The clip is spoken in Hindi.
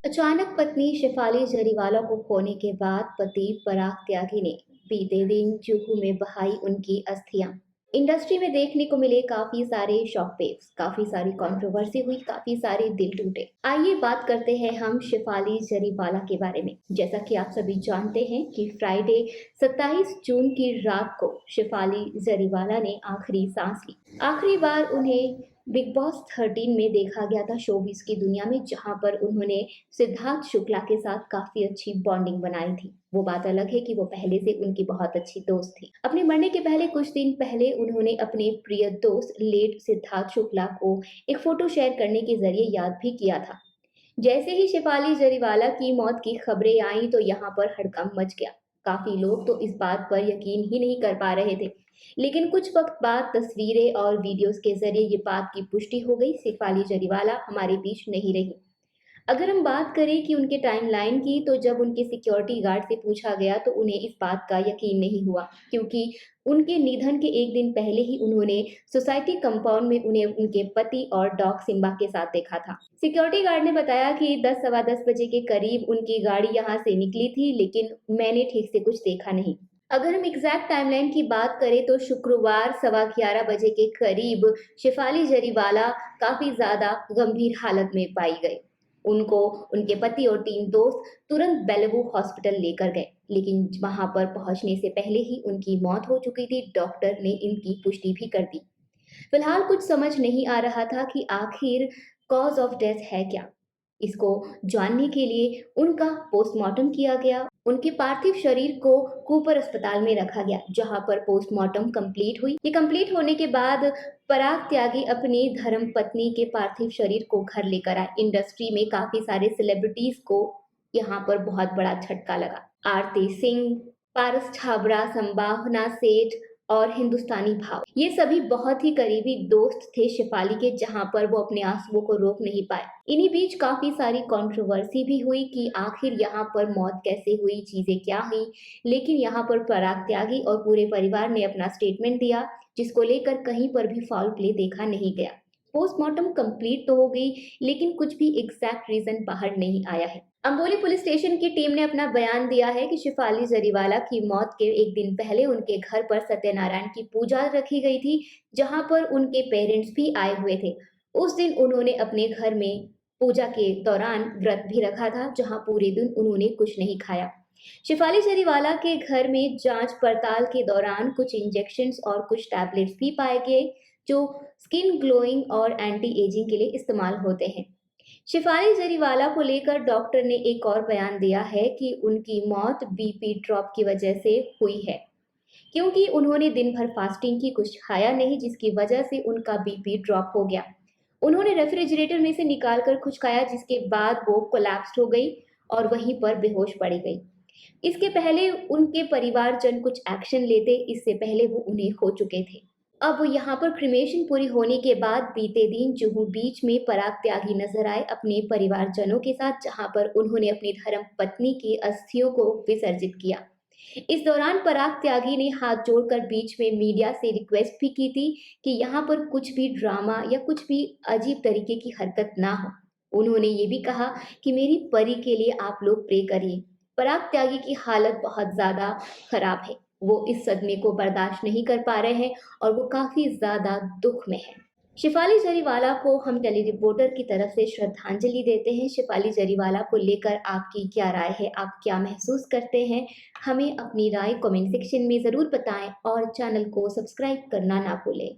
अचानक पत्नी शेफाली जरीवाला को खोने के बाद पति पराग त्यागी ने बीते दिन जुहू में बहाई उनकी अस्थियां। इंडस्ट्री में देखने को मिले काफी सारे शॉक वेव्स, काफी सारी कंट्रोवर्सी हुई, काफी सारे दिल टूटे। आइए बात करते हैं हम शेफाली जरीवाला के बारे में। जैसा कि आप सभी जानते हैं कि फ्राइडे 27 जून की रात को शेफाली जरीवाला ने आखिरी सांस ली। आखिरी बार उन्हें बिग बॉस 13 में देखा गया था शोबिस की दुनिया में, जहां पर उन्होंने सिद्धार्थ शुक्ला के साथ काफी अच्छी बॉन्डिंग बनाई थी। वो बात अलग है कि वो पहले से उनकी बहुत अच्छी दोस्त थी। अपने मरने के पहले कुछ दिन पहले उन्होंने अपने प्रिय दोस्त लेट सिद्धार्थ शुक्ला को एक फोटो शेयर करने के जरिए याद भी किया था। जैसे ही शेफाली जरीवाला की मौत की खबरें आई तो यहाँ पर हड़कंप मच गया। काफी लोग तो इस बात पर यकीन ही नहीं कर पा रहे थे, लेकिन कुछ वक्त बाद तस्वीरें और वीडियोस के जरिए ये बात की पुष्टि हो गई। शेफाली जरीवाला हमारे बीच नहीं रही। अगर हम बात करें कि उनके टाइमलाइन की, तो जब उनके सिक्योरिटी गार्ड से पूछा गया तो उन्हें इस बात का यकीन नहीं हुआ, क्योंकि उनके निधन के एक दिन पहले ही उन्होंने सोसाइटी कंपाउंड में उन्हें उनके पति और डॉग सिम्बा के साथ देखा था। सिक्योरिटी गार्ड ने बताया कि 10 सवा 10 बजे के करीब उनकी गाड़ी यहाँ से निकली थी, लेकिन मैंने ठीक से कुछ देखा नहीं। अगर हम एग्जैक्ट टाइमलाइन की बात करें तो शुक्रवार 11:15 बजे के करीब शेफाली जरीवाला काफी ज्यादा गंभीर हालत में पाई गई। उनको उनके पति और 3 दोस्त तुरंत बेलवू हॉस्पिटल लेकर गए, लेकिन वहां पर पहुंचने से पहले ही उनकी मौत हो चुकी थी। डॉक्टर ने इनकी पुष्टि भी कर दी। फिलहाल कुछ समझ नहीं आ रहा था कि आखिर कॉज ऑफ डेथ है क्या। इसको जानने के लिए उनका पोस्टमार्टम किया गया। उनके पार्थिव शरीर को कूपर अस्पताल में रखा गया, जहां पर पोस्टमार्टम कंप्लीट हुई। ये कंप्लीट होने के बाद पराग त्यागी अपनी धर्म पत्नी के पार्थिव शरीर को घर लेकर आए। इंडस्ट्री में काफी सारे सेलिब्रिटीज को यहाँ पर बहुत बड़ा झटका लगा। आरती सिंह, पारस छाबड़ा, संभावना सेठ और हिंदुस्तानी भाव, ये सभी बहुत ही करीबी दोस्त थे शेफाली के, जहां पर वो अपने आंसुओं को रोक नहीं पाए। इन्हीं बीच काफी सारी कंट्रोवर्सी भी हुई कि आखिर यहाँ पर मौत कैसे हुई, चीजें क्या हुई। लेकिन यहाँ पर पराग त्यागी और पूरे परिवार ने अपना स्टेटमेंट दिया, जिसको लेकर कहीं पर भी फाउल प्ले देखा नहीं गया। पोस्टमार्टम कंप्लीट तो हो गई, लेकिन कुछ भी एग्जैक्ट रीजन बाहर नहीं आया है। अंबोली पुलिस स्टेशन की टीम ने अपना बयान दिया है कि शेफाली जरीवाला की मौत के एक दिन पहले उनके घर पर सत्यनारायण की पूजा रखी गई थी, जहां पर उनके पेरेंट्स भी आए हुए थे। उस दिन उन्होंने अपने घर में पूजा के दौरान व्रत भी रखा था, जहां पूरे दिन उन्होंने कुछ नहीं खाया। शेफाली जरीवाला के घर में जांच पड़ताल के दौरान कुछ इंजेक्शंस और कुछ टैबलेट्स भी पाए गए, जो स्किन ग्लोइंग और एंटी एजिंग के लिए इस्तेमाल होते हैं। शेफाली जरीवाला को लेकर डॉक्टर ने एक और बयान दिया है कि उनकी मौत बीपी ड्रॉप की वजह से हुई है, क्योंकि उन्होंने दिन भर फास्टिंग की, कुछ खाया नहीं, जिसकी वजह से उनका बीपी ड्रॉप हो गया। उन्होंने रेफ्रिजरेटर में से निकालकर कुछ खाया, जिसके बाद वो कोलैप्स हो गई और वहीं पर बेहोश पड़ी गई। इसके पहले उनके परिवारजन कुछ एक्शन लेते, इससे पहले वो उन्हें हो चुके थे। अब यहाँ पर क्रिमेशन पूरी होने के बाद बीते दिन जुहू बीच में पराग त्यागी नजर आए अपने परिवारजनों के साथ, जहां पर उन्होंने अपनी धर्म पत्नी की अस्थियों को विसर्जित किया। इस दौरान पराग त्यागी ने हाथ जोड़कर बीच में मीडिया से रिक्वेस्ट भी की थी कि यहाँ पर कुछ भी ड्रामा या कुछ भी अजीब तरीके की हरकत ना हो। उन्होंने ये भी कहा कि मेरी परी के लिए आप लोग प्रे करिए। पराग त्यागी की हालत बहुत ज्यादा खराब है, वो इस सदमे को बर्दाश्त नहीं कर पा रहे हैं और वो काफी ज्यादा दुख में है। शेफाली जरीवाला को हम टेली रिपोर्टर की तरफ से श्रद्धांजलि देते हैं। शेफाली जरीवाला को लेकर आपकी क्या राय है, आप क्या महसूस करते हैं? हमें अपनी राय कमेंट सेक्शन में ज़रूर बताएं और चैनल को सब्सक्राइब करना ना भूलें।